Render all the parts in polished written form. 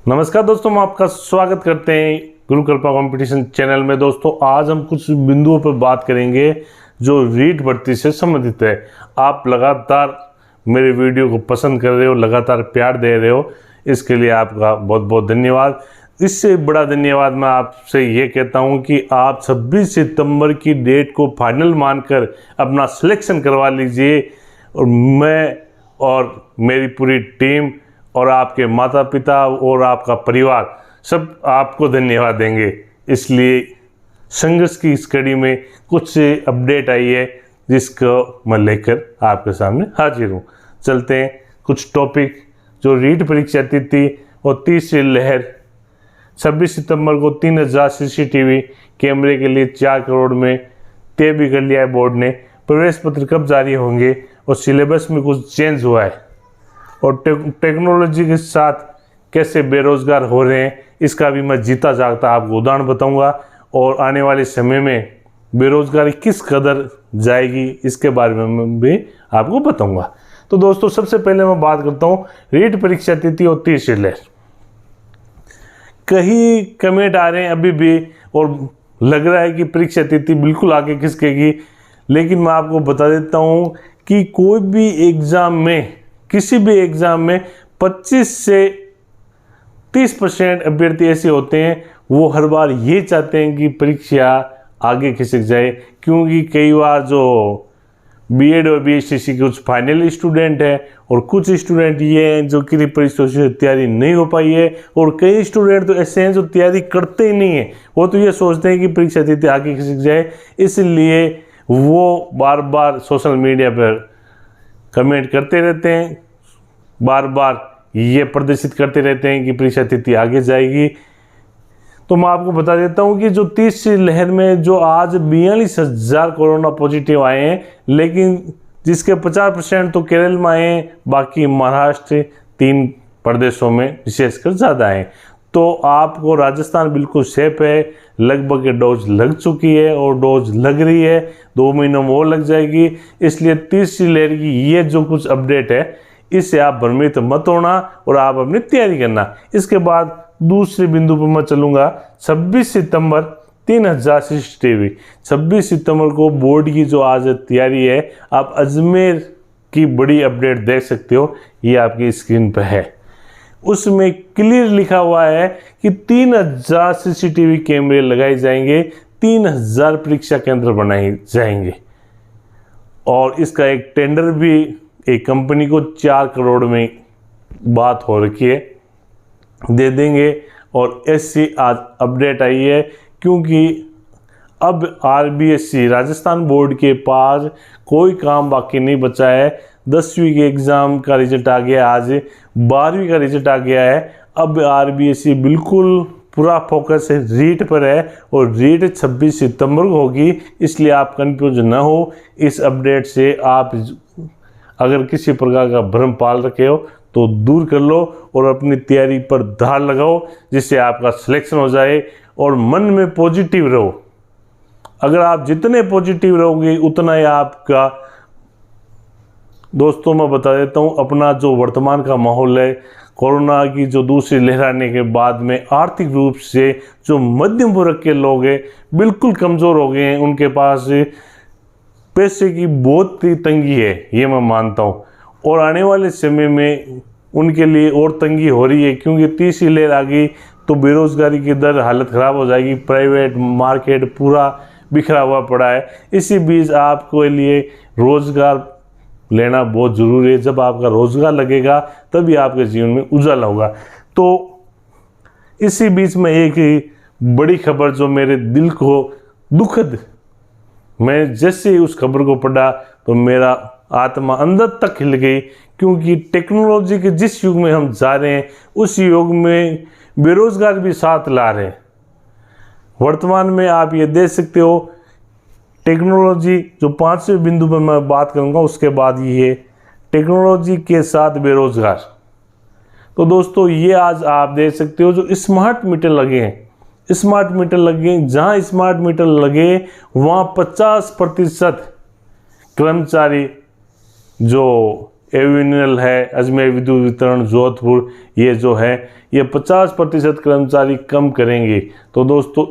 नमस्कार दोस्तों, हम आपका स्वागत करते हैं गुरु कृपा कंपटीशन चैनल में। दोस्तों आज हम कुछ बिंदुओं पर बात करेंगे जो रीट भर्ती से संबंधित है। आप लगातार मेरे वीडियो को पसंद कर रहे हो, लगातार प्यार दे रहे हो, इसके लिए आपका बहुत बहुत धन्यवाद। इससे बड़ा धन्यवाद मैं आपसे ये कहता हूँ कि आप 26 सितंबर की डेट को फाइनल मानकर अपना सिलेक्शन करवा लीजिए और मैं और मेरी पूरी टीम और आपके माता पिता और आपका परिवार सब आपको धन्यवाद देंगे। इसलिए संघर्ष की इस कड़ी में कुछ अपडेट आई है जिसको मैं लेकर आपके सामने हाजिर हूँ। चलते हैं कुछ टॉपिक। जो रीट परीक्षा तिथि और तीसरी लहर 26 सितंबर को 3000 CCTV कैमरे के लिए 4 करोड़ में तय भी कर लिया है बोर्ड ने। प्रवेश पत्र कब जारी होंगे और सिलेबस में कुछ चेंज हुआ है और टेक्नोलॉजी के साथ कैसे बेरोजगार हो रहे हैं, इसका भी मैं जीता जागता आपको उदाहरण बताऊंगा और आने वाले समय में बेरोजगारी किस कदर जाएगी इसके बारे में मैं भी आपको बताऊंगा। तो दोस्तों सबसे पहले मैं बात करता हूं रीट परीक्षा तिथि और तीसरी लहर। कई कमेंट आ रहे हैं अभी भी और लग रहा है कि परीक्षा तिथि बिल्कुल आगे खिसकेगी, लेकिन मैं आपको बता देता हूं कि कोई भी एग्जाम में, किसी भी एग्जाम में 25 से 30% अभ्यर्थी ऐसे होते हैं वो हर बार ये चाहते हैं कि परीक्षा आगे खिसक जाए, क्योंकि कई बार जो बीएड और बीएससी के कुछ फाइनल स्टूडेंट हैं और कुछ स्टूडेंट ये हैं जो कि परीक्षा से तैयारी नहीं हो पाई है और कई स्टूडेंट तो ऐसे हैं जो तैयारी करते ही नहीं है। वो तो ये सोचते हैं कि परीक्षा तिथि आगे खिसक जाए, इसलिए वो बार बार सोशल मीडिया पर कमेंट करते रहते हैं, बार बार ये प्रदर्शित करते रहते हैं कि परीक्षा तिथि आगे जाएगी। तो मैं आपको बता देता हूं कि जो तीसरी लहर में जो आज 42,000 कोरोना पॉजिटिव आए हैं, लेकिन जिसके 50% तो केरल में आए हैं, बाकी महाराष्ट्र 3 प्रदेशों में विशेषकर ज़्यादा हैं। तो आपको राजस्थान बिल्कुल सेफ है, लगभग डोज लग चुकी है और डोज लग रही है, 2 महीनों में और लग जाएगी। इसलिए तीसरी लहर की ये जो कुछ अपडेट है इससे आप भ्रमित मत होना और आप अपनी तैयारी करना। इसके बाद दूसरे बिंदु पर मैं चलूँगा 26 सितंबर 3000 CCTV। 26 सितंबर को बोर्ड की जो आज तैयारी है, आप अजमेर की बड़ी अपडेट देख सकते हो, ये आपकी स्क्रीन पर है। उसमें क्लियर लिखा हुआ है कि 3000 CCTV कैमरे लगाए जाएंगे, 3000 परीक्षा केंद्र बनाए जाएंगे और इसका एक टेंडर भी एक कंपनी को 4 करोड़ में बात हो रखी है, दे देंगे। और ऐसी आज अपडेट आई है क्योंकि अब RBSC राजस्थान बोर्ड के पास कोई काम बाकी नहीं बचा है। 10वीं के एग्ज़ाम का रिजल्ट आ गया, आज 12वीं का रिजल्ट आ गया है। अब RBSC बिल्कुल पूरा फोकस है रीट पर है और रीट 26 सितंबर को होगी, इसलिए आप कंफ्यूज ना हो। इस अपडेट से आप अगर किसी प्रकार का भ्रम पाल रखे हो तो दूर कर लो और अपनी तैयारी पर धार लगाओ, जिससे आपका सिलेक्शन हो जाए और मन में पॉजिटिव रहो। अगर आप जितने पॉजिटिव रहोगे उतना ही आपका, दोस्तों मैं बता देता हूँ अपना जो वर्तमान का माहौल है, कोरोना की जो दूसरी लहर आने के बाद में आर्थिक रूप से जो मध्यम वर्ग के लोग हैं बिल्कुल कमज़ोर हो गए हैं, उनके पास पैसे की बहुत ही तंगी है, ये मैं मानता हूँ। और आने वाले समय में उनके लिए और तंगी हो रही है, क्योंकि तीसरी लहर आ गई तो बेरोजगारी की दर, हालत ख़राब हो जाएगी। प्राइवेट मार्केट पूरा बिखरा हुआ पड़ा है। इसी बीच आपके लिए रोज़गार लेना बहुत ज़रूरी है। जब आपका रोज़गार लगेगा तभी आपके जीवन में उजाला होगा। तो इसी बीच में एक बड़ी खबर जो मेरे दिल को दुखद, मैं जैसे ही उस खबर को पढ़ा तो मेरा आत्मा अंदर तक हिल गई, क्योंकि टेक्नोलॉजी के जिस युग में हम जा रहे हैं उस युग में बेरोजगार भी साथ ला रहे हैं। वर्तमान में आप ये देख सकते हो टेक्नोलॉजी, जो 5वें बिंदु पर मैं बात करूंगा उसके बाद ये टेक्नोलॉजी के साथ बेरोजगार। तो दोस्तों ये आज आप देख सकते हो जो स्मार्ट मीटर लगे हैं, स्मार्ट मीटर लगे, जहाँ स्मार्ट मीटर लगे वहाँ 50% कर्मचारी जो एविनियल है, अजमेर विद्युत वितरण जोधपुर, ये जो है ये 50% कर्मचारी कम करेंगे। तो दोस्तों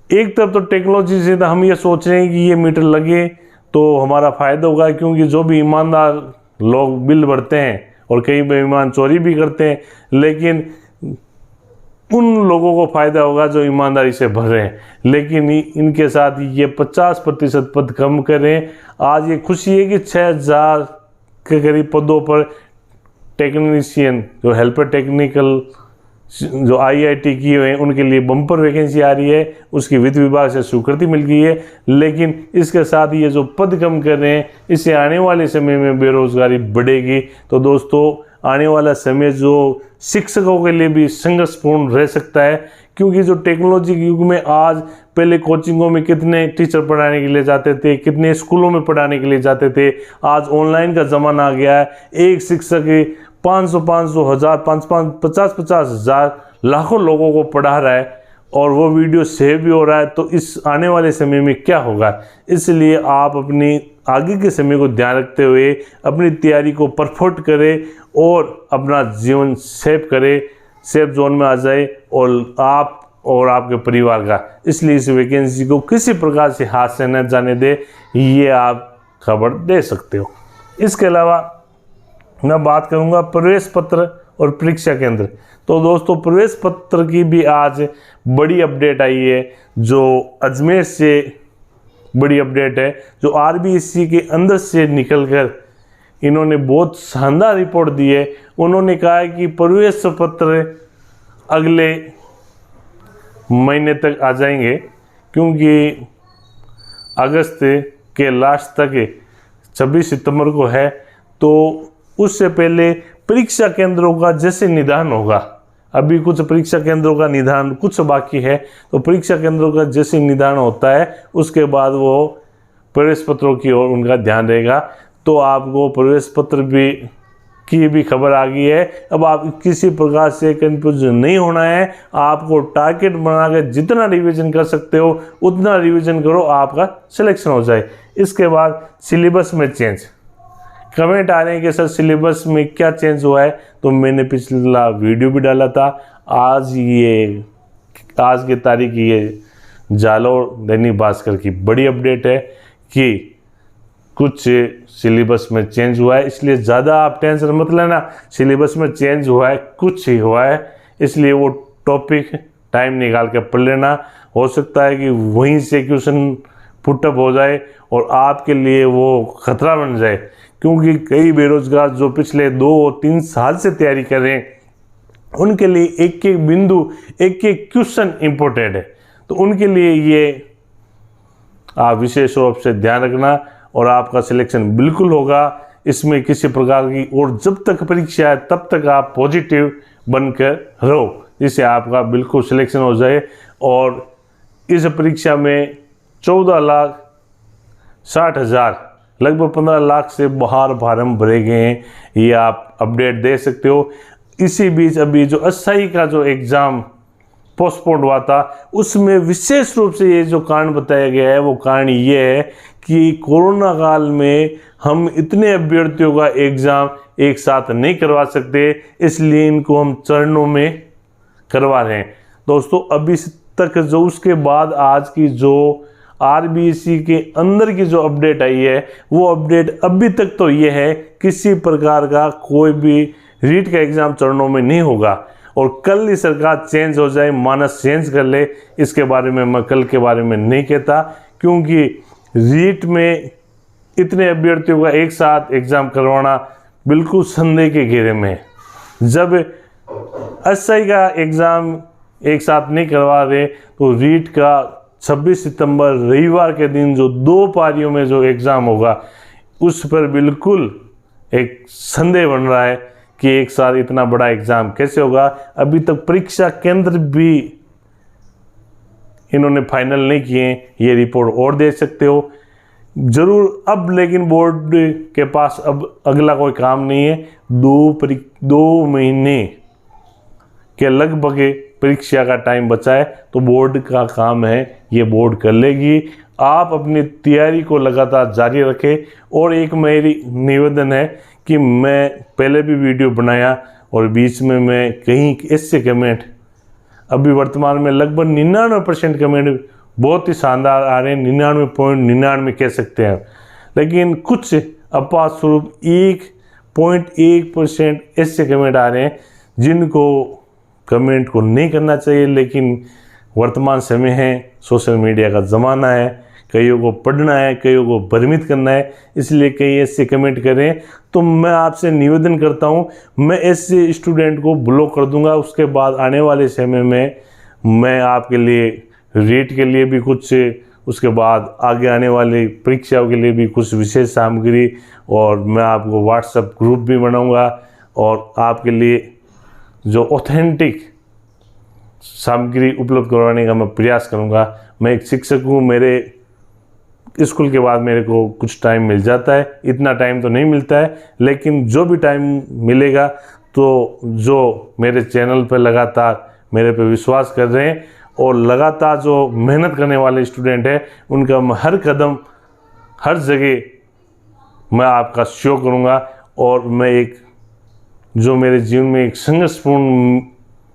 एक तरफ तो टेक्नोलॉजी से तो हम ये सोच रहे हैं कि ये मीटर लगे तो हमारा फ़ायदा होगा, क्योंकि जो भी ईमानदार लोग बिल भरते हैं और कई बेईमान चोरी भी करते हैं, लेकिन उन लोगों को फ़ायदा होगा जो ईमानदारी से भर रहे हैं। लेकिन इनके साथ ये 50% पद कम करें। आज ये खुशी है कि 6000 के करीब पदों पर टेक्नीशियन जो हेल्पर टेक्निकल जो IIT किए हुए हैं उनके लिए बम्पर वैकेंसी आ रही है, उसकी वित्त विभाग से स्वीकृति मिल गई है। लेकिन इसके साथ ये जो पद कम कर रहे हैं, इससे आने वाले समय में बेरोजगारी बढ़ेगी। तो दोस्तों आने वाला समय जो शिक्षकों के लिए भी संघर्षपूर्ण रह सकता है, क्योंकि जो टेक्नोलॉजी के युग में आज पहले कोचिंगों में कितने टीचर पढ़ाने के लिए जाते थे, कितने स्कूलों में पढ़ाने के लिए जाते थे, आज ऑनलाइन का ज़माना आ गया है। एक शिक्षक 500 हज़ार 50 हज़ार लाखों लोगों को पढ़ा रहा है और वो वीडियो सेव भी हो रहा है। तो इस आने वाले समय में क्या होगा, इसलिए आप अपनी आगे के समय को ध्यान रखते हुए अपनी तैयारी को परफेक्ट करें और अपना जीवन सेव करें, सेफ जोन में आ जाए और आप और आपके परिवार का। इसलिए इस वैकेंसी को किसी प्रकार से हाथ से न जाने दे, ये आप खबर दे सकते हो। इसके अलावा मैं बात करूंगा प्रवेश पत्र और परीक्षा केंद्र। तो दोस्तों प्रवेश पत्र की भी आज बड़ी अपडेट आई है, जो अजमेर से बड़ी अपडेट है, जो RBSC के अंदर से निकलकर इन्होंने बहुत शानदार रिपोर्ट दी है। उन्होंने कहा है कि प्रवेश पत्र अगले महीने तक आ जाएंगे, क्योंकि अगस्त के लास्ट तक 26 सितंबर को है, तो उससे पहले परीक्षा केंद्रों का जैसे निदान होगा, अभी कुछ परीक्षा केंद्रों का निदान कुछ बाकी है, तो परीक्षा केंद्रों का जैसे निदान होता है उसके बाद वो प्रवेश पत्रों की ओर उनका ध्यान रहेगा। तो आपको प्रवेश पत्र भी की भी खबर आ गई है। अब आप किसी प्रकार से कंफ्यूज नहीं होना है, आपको टारगेट बना के जितना रिवीजन कर सकते हो उतना रिवीजन करो, आपका सिलेक्शन हो जाए। इसके बाद सिलेबस में चेंज, कमेंट आ रहे हैं कि सर सिलेबस में क्या चेंज हुआ है, तो मैंने पिछला वीडियो भी डाला था। आज की तारीख ये जालोर दैनिक भास्कर की बड़ी अपडेट है कि कुछ सिलेबस में चेंज हुआ है, इसलिए ज़्यादा आप टेंशन मत लेना। सिलेबस में चेंज हुआ है, कुछ ही हुआ है, इसलिए वो टॉपिक टाइम निकाल के पढ़ लेना। हो सकता है कि वहीं से क्वेश्चन पुटअप हो जाए और आपके लिए वो खतरा बन जाए, क्योंकि कई बेरोजगार जो पिछले 2 और 3 साल से तैयारी कर रहे हैं उनके लिए एक एक बिंदु, एक एक क्वेश्चन इम्पोर्टेंट है। तो उनके लिए ये आप विशेष रूप से ध्यान रखना और आपका सिलेक्शन बिल्कुल होगा, इसमें किसी प्रकार की। और जब तक परीक्षा है तब तक आप पॉजिटिव बनकर रहो, जिससे आपका बिल्कुल सिलेक्शन हो जाए। और इस परीक्षा में 14,60,000 लगभग 15 लाख से बाहर फार्म भरे गए हैं, ये आप अपडेट दे सकते हो। इसी बीच अभी जो अस्थाई का जो एग्ज़ाम पोस्टपोन्ड हुआ था, उसमें विशेष रूप से ये जो कारण बताया गया है, वो कारण ये है कि कोरोना काल में हम इतने अभ्यर्थियों का एग्ज़ाम एक साथ नहीं करवा सकते, इसलिए इनको हम चरणों में करवा रहे हैं। दोस्तों अभी तक जो उसके बाद आज की जो RBSC के अंदर की जो अपडेट आई है, वो अपडेट अभी तक तो ये है किसी प्रकार का कोई भी रीट का एग्ज़ाम चरणों में नहीं होगा। और कल ही सरकार चेंज हो जाए, मानस चेंज कर ले, इसके बारे में मैं कल के बारे में नहीं कहता, क्योंकि रीट में इतने अभ्यर्थियों का एक साथ एग्ज़ाम करवाना बिल्कुल संदेह के घेरे में है। जब एसआई का एग्ज़ाम एक साथ नहीं करवा रहे, तो रीट का 26 सितंबर रविवार के दिन जो 2 पारियों में जो एग्ज़ाम होगा, उस पर बिल्कुल एक संदेह बन रहा है कि एक साथ इतना बड़ा एग्ज़ाम कैसे होगा। अभी तक परीक्षा केंद्र भी इन्होंने फाइनल नहीं किए, ये रिपोर्ट और दे सकते हो ज़रूर अब, लेकिन बोर्ड के पास अब अगला कोई काम नहीं है। 2 महीने के लगभग परीक्षा का टाइम बचा है, तो बोर्ड का काम है, ये बोर्ड कर लेगी। आप अपनी तैयारी को लगातार जारी रखें। और एक मेरी निवेदन है कि मैं पहले भी वीडियो बनाया और बीच में मैं कहीं ऐसे कमेंट, अभी वर्तमान में लगभग 99% कमेंट बहुत ही शानदार आ रहे हैं, 99.99 कह सकते हैं, लेकिन कुछ अपास्वरूप 1.1% ऐसे कमेंट आ रहे हैं जिनको कमेंट को नहीं करना चाहिए। लेकिन वर्तमान समय है, सोशल मीडिया का ज़माना है, कईयों को पढ़ना है, कईयों को भ्रमित करना है, इसलिए कई ऐसे कमेंट करें। तो मैं आपसे निवेदन करता हूं, मैं ऐसे स्टूडेंट को ब्लॉक कर दूंगा। उसके बाद आने वाले समय में मैं आपके लिए रीट के लिए भी कुछ, उसके बाद आगे आने वाली परीक्षाओं के लिए भी कुछ विशेष सामग्री, और मैं आपको व्हाट्सएप ग्रुप भी बनाऊंगा और आपके लिए जो ऑथेंटिक सामग्री उपलब्ध करवाने का मैं प्रयास करूंगा। मैं एक शिक्षक हूँ, मेरे स्कूल के बाद मेरे को कुछ टाइम मिल जाता है, इतना टाइम तो नहीं मिलता है, लेकिन जो भी टाइम मिलेगा तो जो मेरे चैनल पर लगातार मेरे पे विश्वास कर रहे हैं और लगातार जो मेहनत करने वाले स्टूडेंट हैं, उनका मैं हर कदम हर जगह मैं आपका शो करूंगा। और मैं एक जो मेरे जीवन में एक संघर्षपूर्ण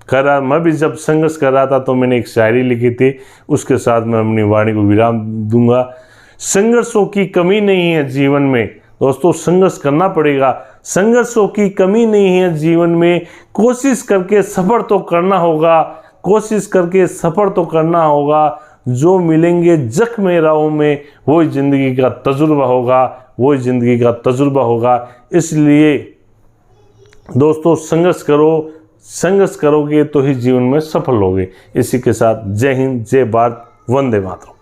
कर रहा, मैं भी जब संघर्ष कर रहा था तो मैंने एक शायरी लिखी थी, उसके साथ मैं अपनी वाणी को विराम दूंगा। संघर्षों की कमी नहीं है जीवन में, दोस्तों संघर्ष करना पड़ेगा। संघर्षों की कमी नहीं है जीवन में, कोशिश करके सफर तो करना होगा, कोशिश करके सफर तो करना होगा। जो मिलेंगे जख्म राहों में वही जिंदगी का तजुर्बा होगा, वही जिंदगी का तजुर्बा होगा। इसलिए दोस्तों संघर्ष करो, संघर्ष करोगे तो ही जीवन में सफल होगे। इसी के साथ जय हिंद, जय भारत, वंदे मातरम।